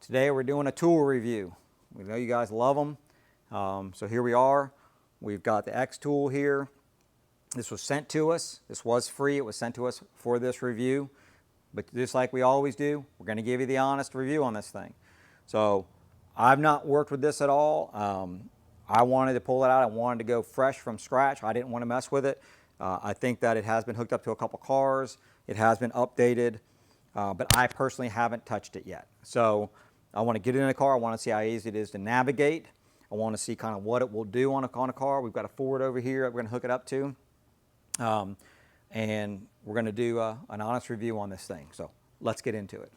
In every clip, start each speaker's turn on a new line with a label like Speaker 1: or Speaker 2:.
Speaker 1: Today we're doing a tool review. We know you guys love them. So here we are. We've got the XTool here. This was sent to us. This was free. It was sent to us for this review. But just like we always do, we're going to give you the honest review on this thing. So I've not worked with this at all. I wanted to pull it out. I wanted to go fresh from scratch. I didn't want to mess with it. I think that it has been hooked up to a couple cars. It has been updated, but I personally haven't touched it yet. So I want to get it in a car. I want to see how easy it is to navigate. I want to see kind of what it will do on a car. We've got a Ford over here that we're going to hook it up to. And we're going to do an honest review on this thing. So let's get into it.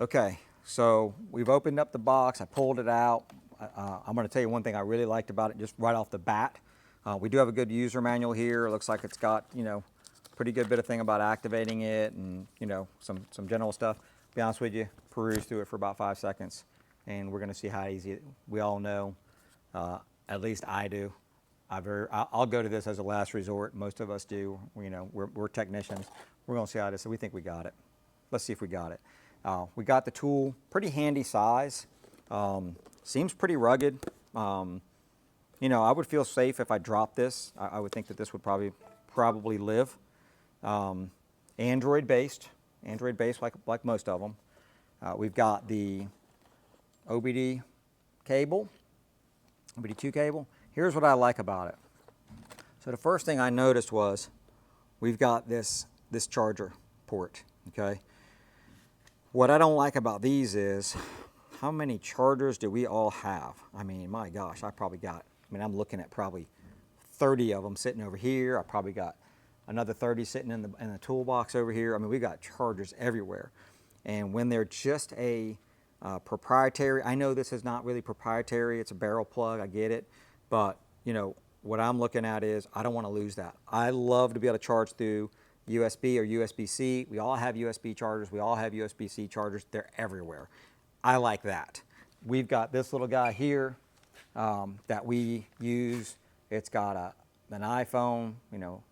Speaker 1: Okay, so we've opened up the box. I pulled it out. I'm going to tell you one thing I really liked about it just right off the bat. We do have a good user manual here. It looks like it's got, pretty good bit of thing about activating it and, some general stuff. To be honest with you, peruse through it for about 5 seconds and we're going to see how easy we all know. At least I do. I'll go to this as a last resort. Most of us do. We're technicians. We're going to see how it is. So we think we got it. Let's see if we got it. We got the tool, pretty handy size. Seems pretty rugged. I would feel safe if I dropped this. I would think that this would probably live. Android based like most of them. We've got the OBD cable. OBD2 cable. Here's what I like about it. So the first thing I noticed was we've got this charger port, okay? What I don't like about these is how many chargers do we all have? I mean, my gosh, I'm looking at probably 30 of them sitting over here. I probably got another 30 sitting in the toolbox over here. I mean, we got chargers everywhere. And when they're just a proprietary, I know this is not really proprietary, it's a barrel plug, I get it, but what I'm looking at is I don't want to lose that. I love to be able to charge through USB or USB-C. We all have USB chargers, we all have USB-C chargers, they're everywhere. I like that. We've got this little guy here that we use. It's got an iPhone,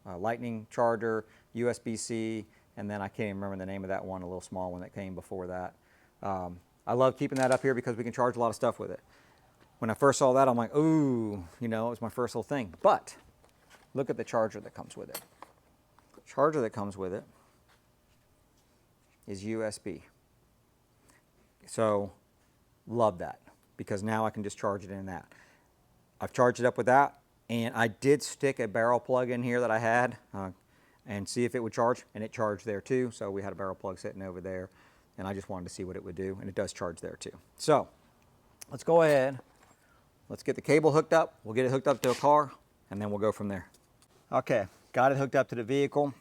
Speaker 1: a lightning charger, USB-C, and then I can't even remember the name of that one, a little small one that came before that. I love keeping that up here because we can charge a lot of stuff with it. When I first saw that, I'm like, ooh, it was my first little thing. But look at the charger that comes with it. The charger that comes with it is USB. So love that because now I can just charge it in that. I've charged it up with that, and I did stick a barrel plug in here that I had and see if it would charge, and it charged there too. So we had a barrel plug sitting over there. And I just wanted to see what it would do, and it does charge there too. So let's go ahead, let's get the cable hooked up, we'll get it hooked up to a car, and then we'll go from there. Okay, got it hooked up to the vehicle.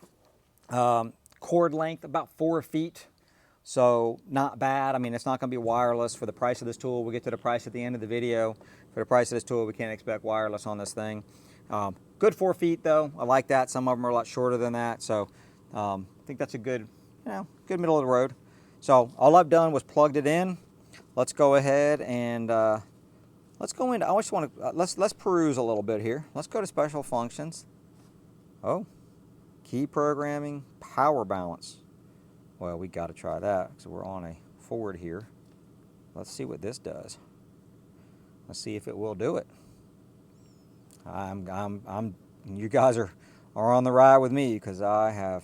Speaker 1: Cord length about 4 feet, so not bad. I mean, it's not going to be wireless for the price of this tool. We'll get to the price at the end of the video. For the price of this tool, we can't expect wireless on this thing. Good 4 feet though, I like that. Some of them are a lot shorter than that, so I think that's a good, good middle of the road. So all I've done was plugged it in. Let's go ahead and let's go into. I just want to let's peruse a little bit here. Let's go to special functions. Oh, key programming, power balance. Well, we got to try that because we're on a Ford here. Let's see what this does. Let's see if it will do it. You guys are on the ride with me because I have.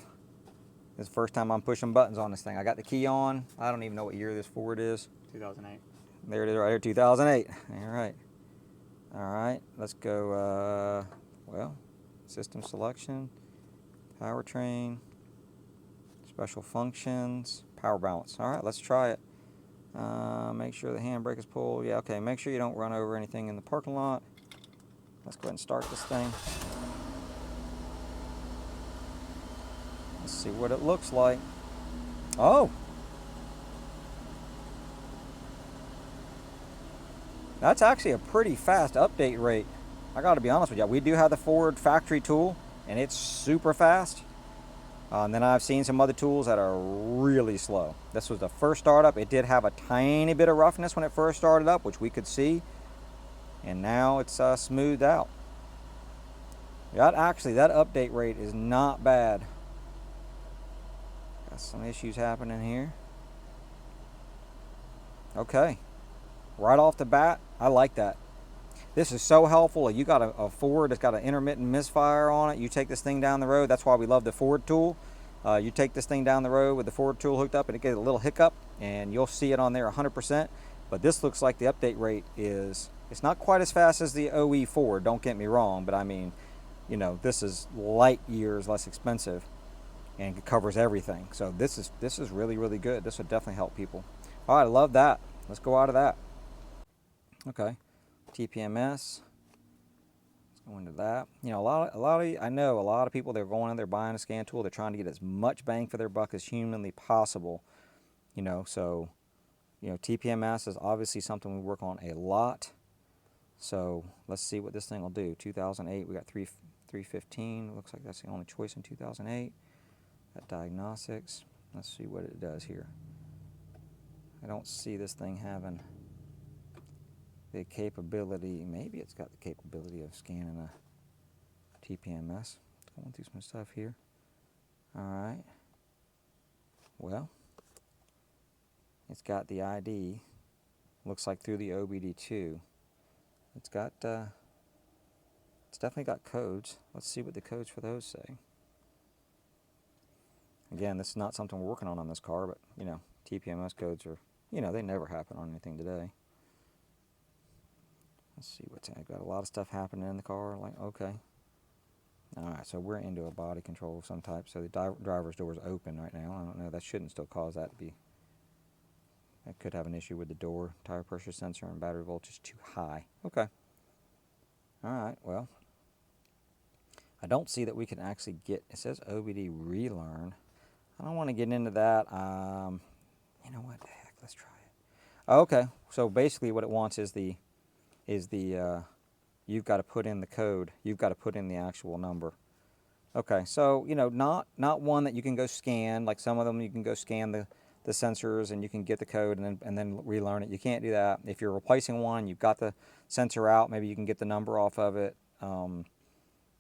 Speaker 1: This is the first time I'm pushing buttons on this thing. I got the key on. I don't even know what year this Ford is.
Speaker 2: 2008.
Speaker 1: There it is right here, 2008. All right. All right, let's go, system selection, powertrain, special functions, power balance. All right, let's try it. Make sure the handbrake is pulled. Yeah, okay, make sure you don't run over anything in the parking lot. Let's go ahead and start this thing. Let's see what it looks like. Oh! That's actually a pretty fast update rate. I gotta be honest with you. We do have the Ford factory tool, and it's super fast. And then I've seen some other tools that are really slow. This was the first startup. It did have a tiny bit of roughness when it first started up, which we could see. And now it's smoothed out. That update rate is not bad. some issues happening here. Okay, right off the bat, I like that. This is so helpful. You got a Ford that's got an intermittent misfire on it. You take this thing down the road. That's why we love the Ford tool. You take this thing down the road with the Ford tool hooked up and it gets a little hiccup and you'll see it on there 100%. But this looks like the update rate is, it's not quite as fast as the OE Ford, don't get me wrong, but I mean, you know, this is light years less expensive and it covers everything. So this is really, really good. This would definitely help people. All right, I love that. Let's go out of that. Okay, TPMS. Let's go into that. You know, I know a lot of people, they're going in there buying a scan tool. They're trying to get as much bang for their buck as humanly possible. You know, so, you know, TPMS is obviously something we work on a lot. So let's see what this thing will do. 2008, we got 315. Looks like that's the only choice in 2008. Got diagnostics. Let's see what it does here. I don't see this thing having the capability. Maybe it's got the capability of scanning a TPMS. Going through some stuff here. All right. Well, it's got the ID. Looks like through the OBD2. It's got. It's definitely got codes. Let's see what the codes for those say. Again, this is not something we're working on this car, but you know, TPMS codes are, you know, they never happen on anything today. Let's see what's. I've got a lot of stuff happening in the car. Like, okay. All right, so we're into a body control of some type. So the driver's door is open right now. I don't know. That shouldn't still cause that to be. That could have an issue with the door, tire pressure sensor, and battery voltage too high. Okay. All right. Well, I don't see that we can actually get. It says OBD relearn. I don't want to get into that. You know what the heck? Let's try it. Okay. So basically, what it wants is the you've got to put in the code. You've got to put in the actual number. Okay, so, you know, not one that you can go scan. Like some of them, you can go scan the sensors and you can get the code and then relearn it. You can't do that. If you're replacing one, you've got the sensor out. Maybe you can get the number off of it, and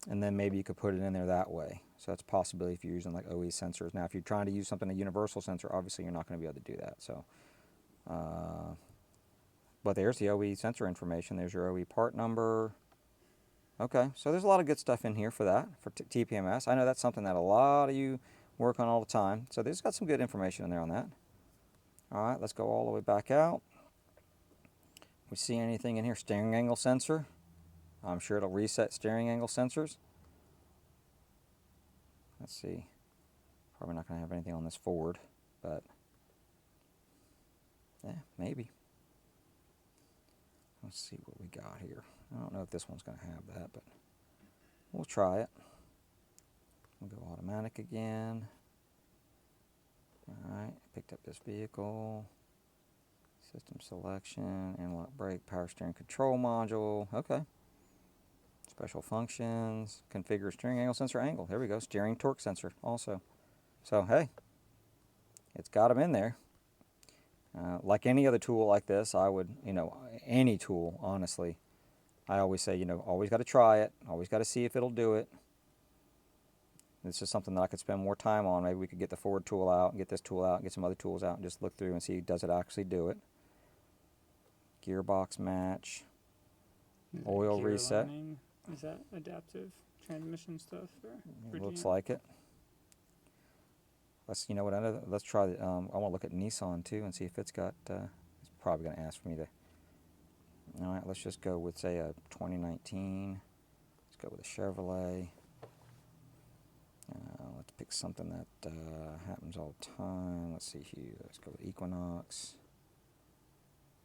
Speaker 1: then maybe you could put it in there that way. So that's a possibility if you're using like OE sensors. Now, if you're trying to use something, a universal sensor, obviously you're not going to be able to do that. So, but there's the OE sensor information. There's your OE part number. Okay, so there's a lot of good stuff in here for that, for TPMS. I know that's something that a lot of you work on all the time. So there's got some good information in there on that. All right, let's go all the way back out. We see anything in here? Steering angle sensor. I'm sure it'll reset steering angle sensors. Let's see. Probably not going to have anything on this Ford, but yeah, maybe. Let's see what we got here. I don't know if this one's going to have that, but we'll try it. We'll go automatic again. Alright, picked up this vehicle. System selection, analog brake, power steering control module. Okay. Special functions, configure steering angle sensor angle. There we go, steering torque sensor also. So, hey, it's got them in there. Like any other tool like this, I would, you know, any tool, honestly, I always say, you know, always got to try it, always got to see if it'll do it. This is something that I could spend more time on. Maybe we could get the Ford tool out, and get this tool out, and get some other tools out, and just look through and see, does it actually do it? Gearbox match, oil
Speaker 2: gear
Speaker 1: reset.
Speaker 2: Lining. Is that adaptive transmission stuff?
Speaker 1: It looks like it. Let's, you know what, let's try the, I want to look at Nissan too and see if it's got, it's probably going to ask for me to, all right, let's just go with, say, a 2019. Let's go with a Chevrolet. Let's pick something that happens all the time. Let's see here. Let's go with Equinox.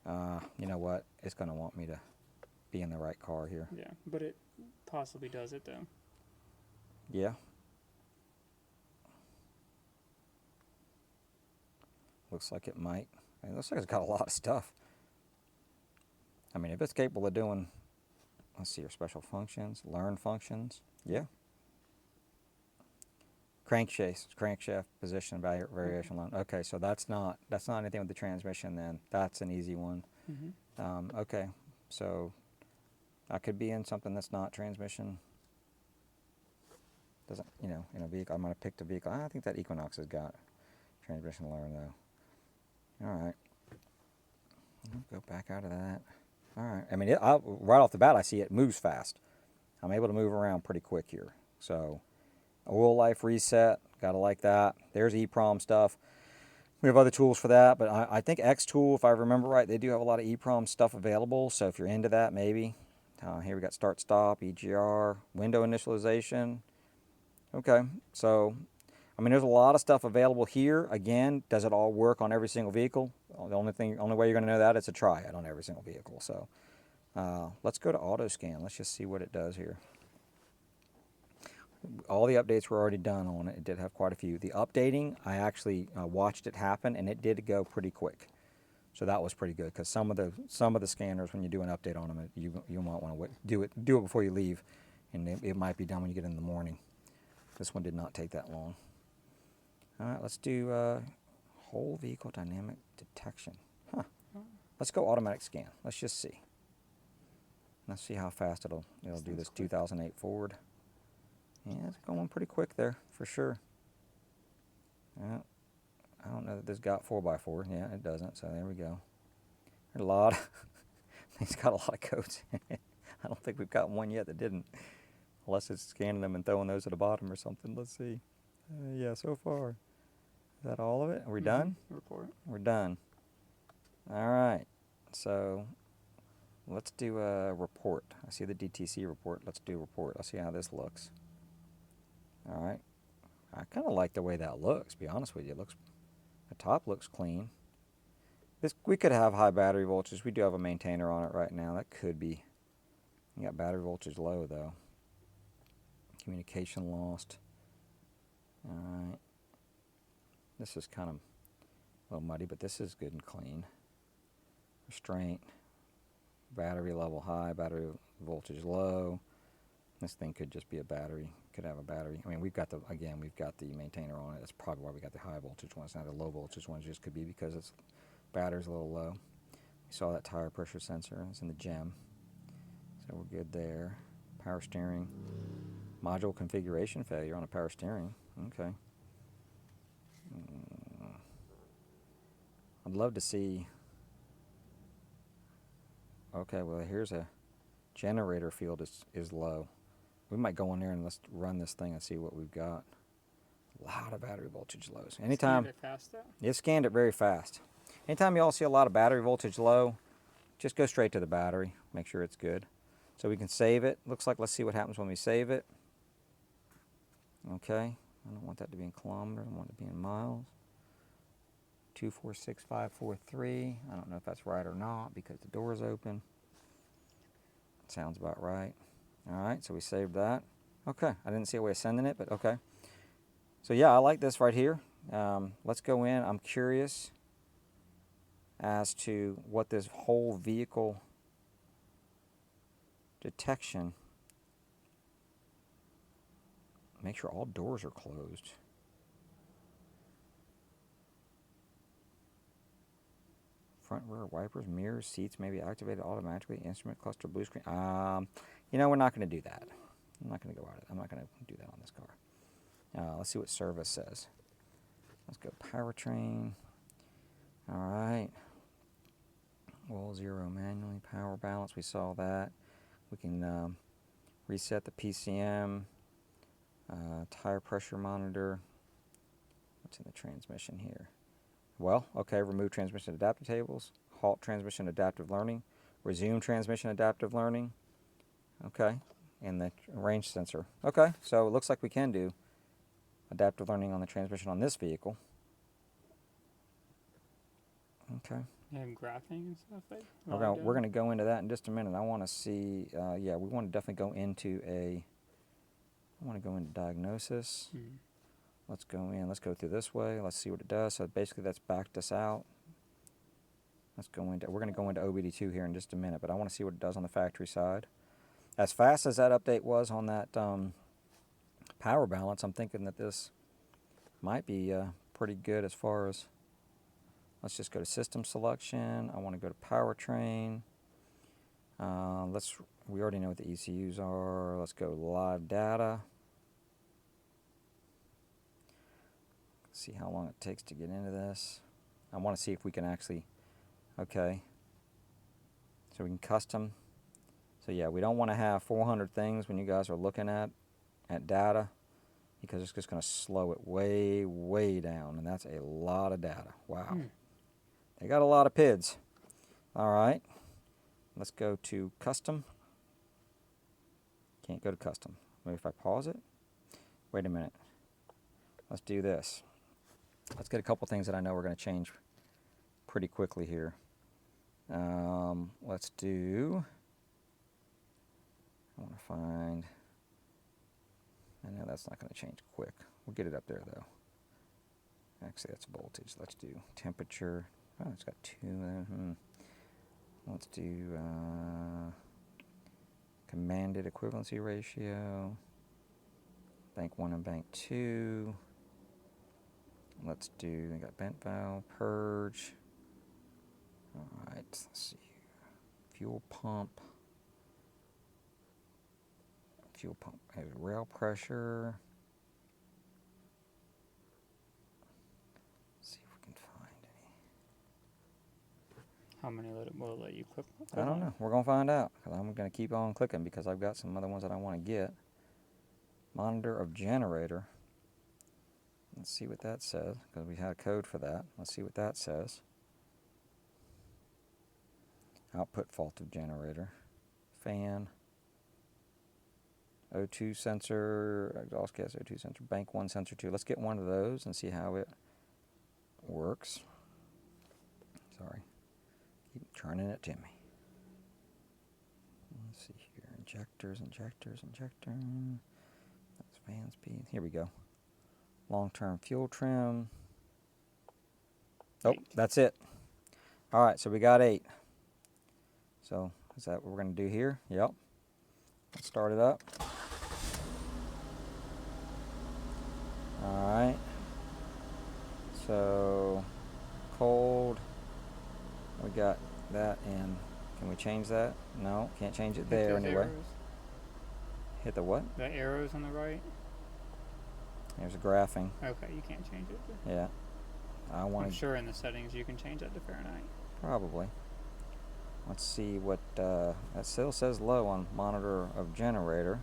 Speaker 1: You know what? It's going to want me to be in the right car here.
Speaker 2: Yeah, but it possibly does it though.
Speaker 1: Yeah. Looks like it might. I mean, it looks like it's got a lot of stuff. I mean, if it's capable of doing, let's see, your special functions, learn functions, yeah. Crankshaft position variation learn. Okay, so that's not anything with the transmission then. That's an easy one.
Speaker 2: Mm-hmm.
Speaker 1: Okay, so I could be in something that's not transmission. Doesn't, you know, in a vehicle, I might have picked a vehicle. I think that Equinox has got Transmission learn though. All right. Go back out of that. All right. I mean, right off the bat, I see it moves fast. I'm able to move around pretty quick here. So, oil life reset, gotta like that. There's EEPROM stuff. We have other tools for that, but I think XTool, if I remember right, they do have a lot of EEPROM stuff available. So if you're into that, maybe. Here we got start stop, EGR, window initialization. Okay, so I mean, there's a lot of stuff available here. Again, does it all work on every single vehicle? The only way you're going to know that is to try it on every single vehicle. So let's go to auto scan. Let's just see what it does here. All the updates were already done on it. It did have quite a few. The updating, I actually watched it happen, and it did go pretty quick. So that was pretty good, because some of the scanners, when you do an update on them, you might want to do it before you leave, and it might be done when you get in the morning. This one did not take that long. All right, let's do whole vehicle dynamic detection. Huh. Let's go automatic scan. Let's just see. Let's see how fast it'll do this 2008 Ford. Yeah, it's going pretty quick there, for sure. Yeah, I don't know that this got 4x4. Yeah, it doesn't, so there we go. There's a lot. It's got a lot of codes in it. I don't think we've got one yet that didn't. Unless it's scanning them and throwing those at the bottom or something. Let's see. Yeah, so far. Is that all of it? Are we done?
Speaker 2: Report.
Speaker 1: We're done. All right. So let's do a report. I see the DTC report. Let's do a report. Let's see how this looks. All right. I kind of like the way that looks, to be honest with you. The top looks clean. We could have high battery voltage. We do have a maintainer on it right now. That could be. You got battery voltage low, though. Communication lost. All right. This is kind of a little muddy, but this is good and clean. Restraint. Battery level high. Battery voltage low. This thing could just be a battery. Could have a battery. I mean, we've got the maintainer on it. That's probably why we got the high voltage ones. Now the low voltage ones just could be because its battery's a little low. We saw that tire pressure sensor. It's in the gem. So we're good there. Power steering. Module configuration failure on a power steering. Okay. I'd love to see. Okay, well, here's a generator field is low. We might go in there and let's run this thing and see what we've got. A lot of battery voltage lows. Anytime.
Speaker 2: Scanned it fast, though?
Speaker 1: It scanned it very fast. Anytime you all see a lot of battery voltage low, just go straight to the battery. Make sure it's good. So we can save it. Looks like, let's see what happens when we save it. Okay. I don't want that to be in kilometers. I want it to be in miles. 246543. I don't know if that's right or not because the door is open. Sounds about right. All right, so we saved that. Okay, I didn't see a way of sending it, but okay. So yeah, I like this right here. Let's go in. I'm curious as to what this whole vehicle detection. Make sure all doors are closed. Front, rear wipers, mirrors, seats may be activated automatically. Instrument cluster, blue screen. You know, we're not going to do that. I'm not going to go out. I'm not going to do that on this car. Let's see what service says. Let's go powertrain. All right. Wall zero manually. Power balance. We saw that. We can reset the PCM. Tire pressure monitor. What's in the transmission here? Well, okay, remove transmission adaptive tables, halt transmission adaptive learning, resume transmission adaptive learning, okay, and the range sensor. Okay, so it looks like we can do adaptive learning on the transmission on this vehicle. Okay.
Speaker 2: And graphing and stuff like
Speaker 1: We're gonna go into that in just a minute. I want to see, yeah, we want to definitely go into I want to go into diagnosis. Let's go in. Let's go through this way. Let's see what it does. So basically, that's backed us out. Let's go into. We're going to go into OBD2 here in just a minute, but I want to see what it does on the factory side. As fast as that update was on that power balance, I'm thinking that this might be pretty good as far as. Let's just go to system selection. I want to go to powertrain. We already know what the ECUs are. Let's go live data. see how long it takes to get into this. I want to see if we can actually, okay. So we can custom. So yeah, we don't want to have 400 things when you guys are looking at data, because it's just going to slow it way, way down, and that's a lot of data. Wow. They got a lot of PIDs. All right, let's go to custom. Can't go to custom. Maybe if I pause it. Wait a minute. Let's do this. Let's get a couple things that I know we're going to change pretty quickly here. Let's do, I want to find, I know that's not going to change quick. We'll get it up there though. Actually, that's voltage. Let's do temperature. Oh, it's got two. Let's do commanded equivalency ratio. Bank 1 and bank 2. Let's do, we got vent valve, purge. All right, let's see. Fuel pump. Fuel pump has rail pressure. Let's see if we can find any.
Speaker 2: How many will it let you click?
Speaker 1: I don't know. We're going to find out, because I'm going to keep on clicking because I've got some other ones that I want to get. Monitor of generator. Let's see what that says, because we had a code for that. Let's see what that says. Output fault of generator. Fan. O2 sensor, exhaust gas O2 sensor, bank 1, sensor 2. Let's get one of those and see how it works. Sorry. Keep turning it to me. Let's see here. Injectors. That's fan speed. Here we go. Long-term fuel trim. Oh, that's it. All right, so we got 8. So is that what we're going to do here? Yep. Let's start it up. All right. So cold. We got that in. Can we change that? No, can't change it there anyway.
Speaker 2: Arrows.
Speaker 1: Hit the what?
Speaker 2: The arrows on the right.
Speaker 1: There's a graphing.
Speaker 2: Okay, you can't change it.
Speaker 1: Yeah. I want
Speaker 2: I'm
Speaker 1: to.
Speaker 2: sure in the settings you can change that to Fahrenheit.
Speaker 1: Probably. Let's see what that still says low on monitor of generator.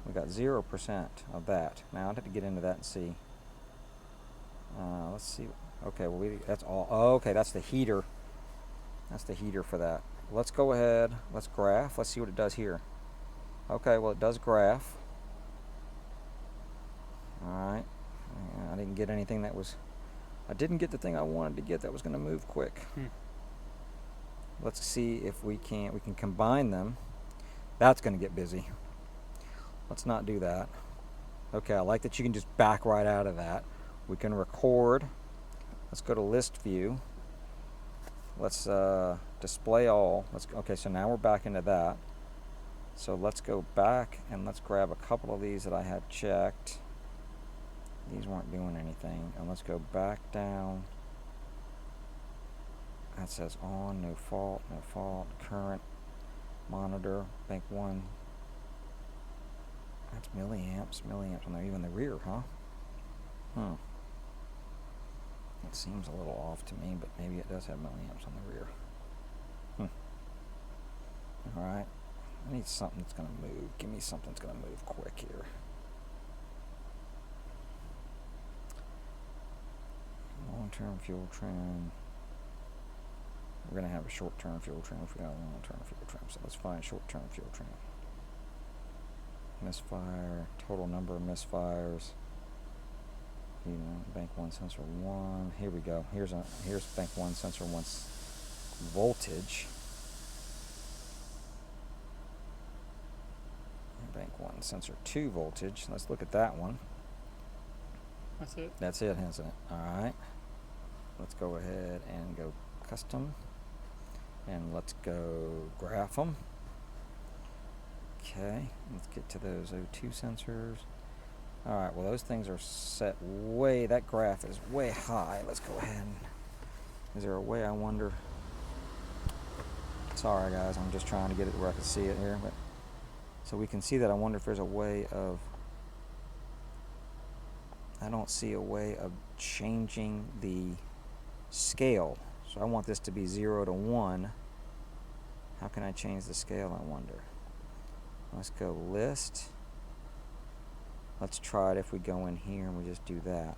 Speaker 1: We got 0% of that. Now I'd have to get into that and see. Let's see. Okay, well that's all. Oh, okay, that's the heater. That's the heater for that. Let's go ahead. Let's graph. Let's see what it does here. Okay, well it does graph. All right. I didn't get anything that was. I didn't get the thing I wanted to get that was going to move quick. Let's see if we can combine them. That's going to get busy. Let's not do that. Okay, I like that you can just back right out of that. We can record. Let's go to list view. Let's display all. Okay, so now we're back into that. So let's go back and let's grab a couple of these that I had checked. These weren't doing anything. And let's go back down. That says on, no fault, current, monitor, bank 1. That's milliamps on there, even the rear, huh? It seems a little off to me, but maybe it does have milliamps on the rear. Alright, I need something that's going to move. Give me something that's going to move quick here. Long-term fuel trim. We're going to have a short-term fuel trim if we got a long-term fuel trim. So let's find short-term fuel trim. Misfire, total number of misfires. You know, bank 1 sensor 1. Here we go. Here's bank 1 sensor 1's voltage. And bank 1 sensor 2 voltage. Let's look at that one.
Speaker 2: That's it.
Speaker 1: That's it, isn't it? All right. Let's go ahead and go custom. And let's go graph them. Okay, let's get to those O2 sensors. All right, well those things are set way, that graph is way high. Let's go ahead and, is there a way, I wonder? Sorry guys, I'm just trying to get it where I can see it here. But so we can see that. I wonder if there's a way of, I don't see a way of changing the scale. So I want this to be 0 to 1. How can I change the scale, I wonder? Let's go list. Let's try it if we go in here and we just do that.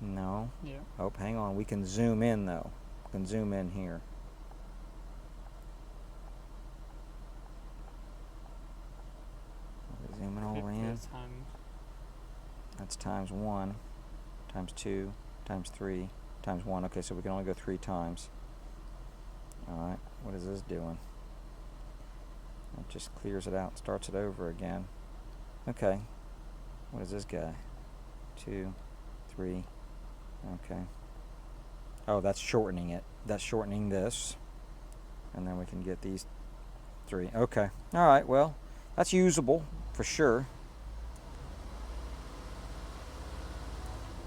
Speaker 1: No.
Speaker 2: Yeah.
Speaker 1: Oh, hang on. We can zoom in though. We can zoom in here. Zooming all in. That's times 1, times 2, times 3, times 1. Okay, so we can only go 3 times. Alright, what is this doing? It just clears it out and starts it over again. Okay, what is this guy? 2, 3, okay. Oh, that's shortening it. That's shortening this. And then we can get these 3. Okay, alright, well, that's usable for sure.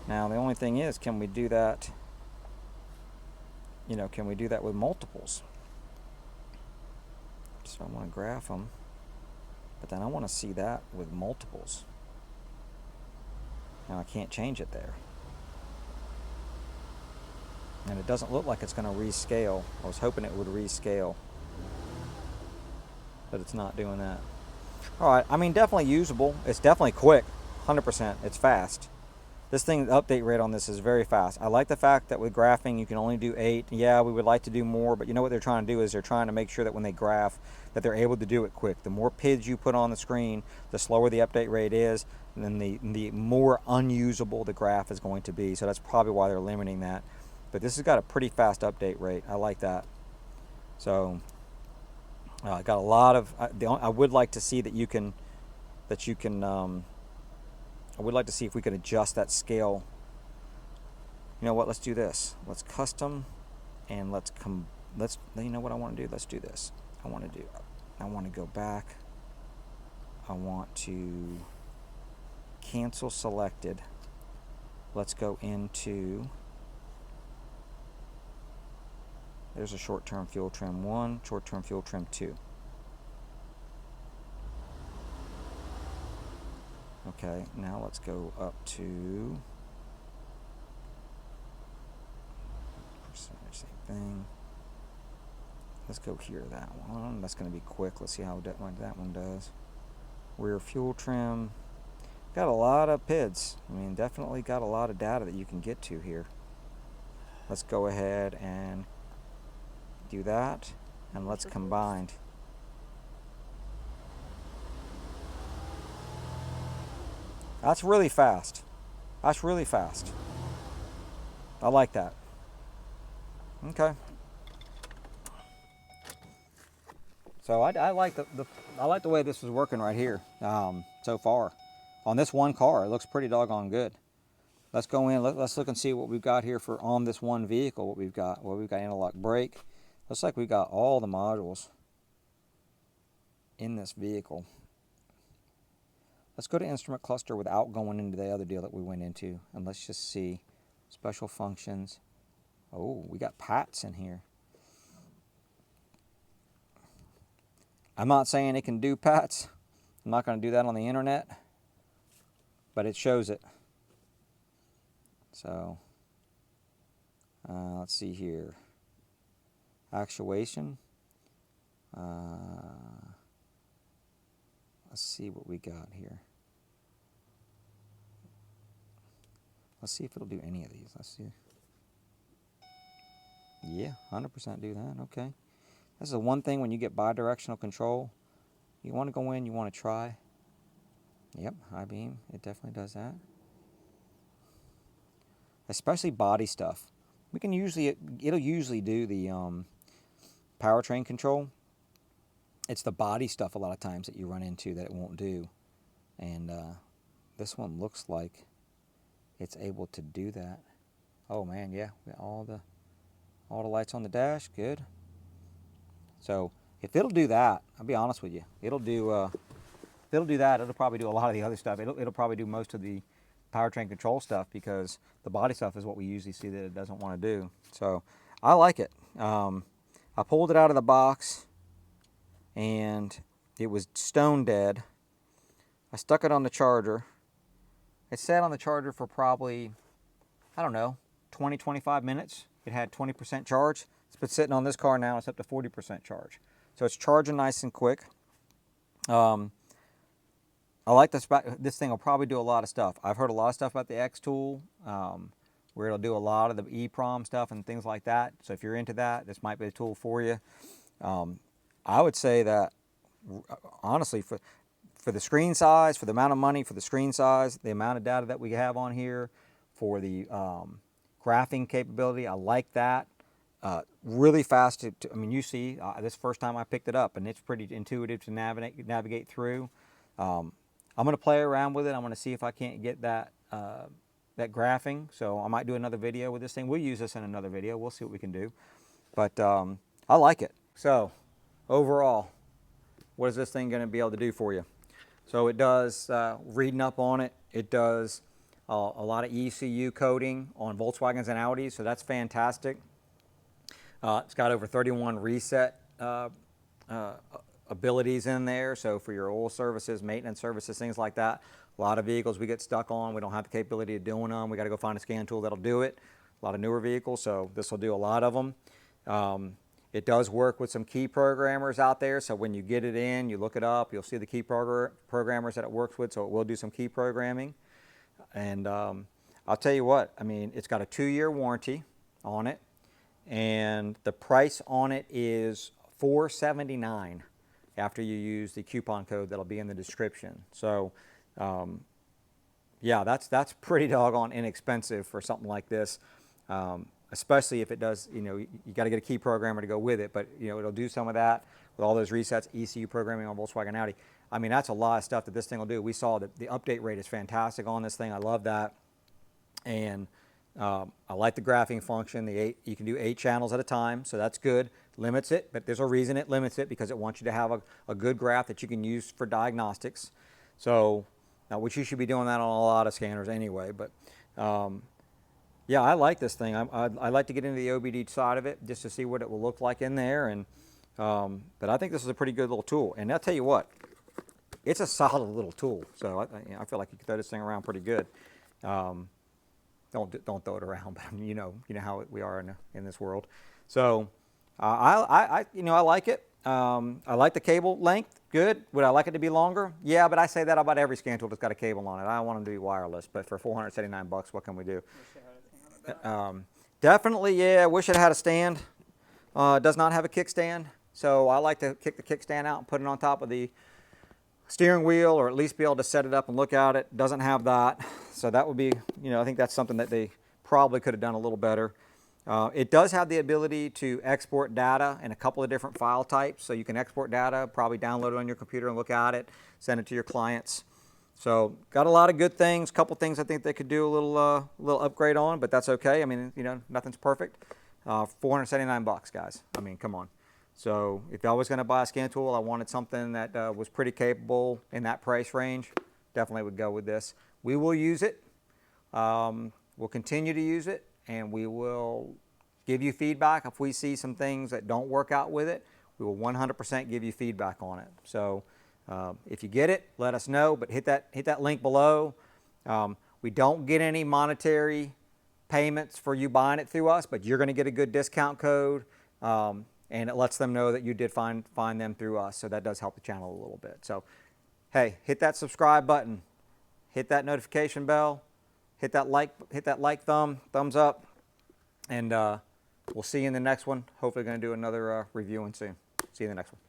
Speaker 1: Now the only thing is, can we do that, you know, can we do that with multiples? So I want to graph them, but then I want to see that with multiples. Now I can't change it there. And it doesn't look like it's going to rescale. I was hoping it would rescale, but it's not doing that. Alright, I mean, definitely usable. It's definitely quick, 100%. It's fast. This thing, the update rate on this is very fast. I like the fact that with graphing you can only do 8. Yeah, we would like to do more, but you know what they're trying to do is they're trying to make sure that when they graph that they're able to do it quick. The more PIDs you put on the screen, the slower the update rate is, and then the more unusable the graph is going to be. So that's probably why they're limiting that. But this has got a pretty fast update rate. I like that. So I got a lot of. I would like to see that you can. I would like to see if we could adjust that scale. You know what? Let's do this. Let's custom, and let's you know what I want to do? Let's do this. I want to go back. I want to cancel selected. Let's go into. There's a short-term fuel trim 1, short-term fuel trim 2. Okay, now let's go up to percentage, same thing. Let's go here, that one. That's going to be quick. Let's see how that one does. Rear fuel trim. Got a lot of PIDs. I mean, definitely got a lot of data that you can get to here. Let's go ahead and do that, and let's combine. That's really fast. That's really fast. I like that. Okay. So I like I like the way this is working right here so far. On this one car, it looks pretty doggone good. Let's go in. Let's look and see what we've got here for on this one vehicle. What we've got. Well, we've got anti-lock brake. Looks like we've got all the modules in this vehicle. Let's go to instrument cluster without going into the other deal that we went into, and let's just see special functions. Oh, we got PATs in here. I'm not saying it can do PATs. I'm not going to do that on the internet, but it shows it. So let's see here. Actuation. Let's see what we got here. Let's see if it'll do any of these. Let's see. Yeah, 100% do that. Okay. This is the one thing when you get bidirectional control. You want to go in, you want to try. Yep, high beam. It definitely does that. Especially body stuff. We can usually, it'll usually do the powertrain control. It's the body stuff a lot of times that you run into that it won't do. And this one looks like it's able to do that. Oh man, yeah, we got all the lights on the dash, good. So if it'll do that, I'll be honest with you, it'll do that, it'll probably do a lot of the other stuff. It'll probably do most of the powertrain control stuff, because the body stuff is what we usually see that it doesn't want to do. So I like it. I pulled it out of the box and it was stone dead. I stuck it on the charger. It sat on the charger for probably I don't know, 20, 25 minutes. It had 20% charge. It's been sitting on this car now. It's up to 40% charge. So it's charging nice and quick. I like this. This thing will probably do a lot of stuff. I've heard a lot of stuff about the XTool, where it'll do a lot of the EEPROM stuff and things like that. So if you're into that, this might be a tool for you. I would say that, honestly, for the screen size, for the amount of money, for the screen size, the amount of data that we have on here, for the graphing capability, I like that. Really fast I mean, you see, this first time I picked it up, and it's pretty intuitive to navigate through. I'm going to play around with it. I'm going to see if I can't get that graphing. So I might do another video with this thing. We'll use this in another video. We'll see what we can do. But I like it. So overall, what is this thing going to be able to do for you? So it does, reading up on it, it does a lot of ECU coding on Volkswagens and Audis. So that's fantastic. It's got over 31 reset abilities in there, so for your oil services, maintenance services, things like that. A lot of vehicles we get stuck on, we don't have the capability of doing them. We got to go find a scan tool that'll do it. A lot of newer vehicles, so this will do a lot of them. It does work with some key programmers out there, so when you get it in, you look it up, you'll see the key programmers that it works with, so it will do some key programming. And I'll tell you what, I mean, it's got a 2-year warranty on it, and the price on it is $479. After you use the coupon code that'll be in the description. So yeah, that's pretty doggone inexpensive for something like this, especially if it does, you know, you got to get a key programmer to go with it, but you know, it'll do some of that with all those resets, ECU programming on Volkswagen Audi. I mean, that's a lot of stuff that this thing will do. We saw that the update rate is fantastic on this thing. I love that. And I like the graphing function. You can do 8 channels at a time, so that's good. Limits it, but there's a reason it limits it, because it wants you to have a good graph that you can use for diagnostics. So, which you should be doing that on a lot of scanners anyway. But yeah, I like this thing. I like to get into the OBD side of it just to see what it will look like in there. And but I think this is a pretty good little tool. And I'll tell you what, it's a solid little tool. So I feel like you can throw this thing around pretty good. Don't throw it around, but you know how we are in this world. So I like it. I like the cable length. Good. Would I like it to be longer? Yeah, but I say that about every scan tool that's got a cable on it. I don't want them to be wireless, but for $479, what can we do? Definitely, yeah. Wish it had a stand. Does not have a kickstand, so I like to kick the kickstand out and put it on top of the steering wheel, or at least be able to set it up and look at it. Doesn't have that, so that would be, I think that's something that they probably could have done a little better. It does have the ability to export data in a couple of different file types, so you can export data, probably download it on your computer and look at it, send it to your clients. So got a lot of good things. Couple things I think they could do a little upgrade on, but that's okay. I mean, nothing's perfect. $479, guys. I mean, come on. So if I was going to buy a scan tool, I wanted something that was pretty capable in that price range. Definitely would go with this. We will use it. We'll continue to use it, and we will give you feedback if we see some things that don't work out with it. We will 100% give you feedback on it. So if you get it, let us know, but hit that link below. We don't get any monetary payments for you buying it through us, but you're going to get a good discount code, and it lets them know that you did find them through us, so that does help the channel a little bit. So hey, hit that subscribe button, hit that notification bell, hit that like thumbs up, and we'll see you in the next one. Hopefully going to do another reviewing soon. See you in the next one.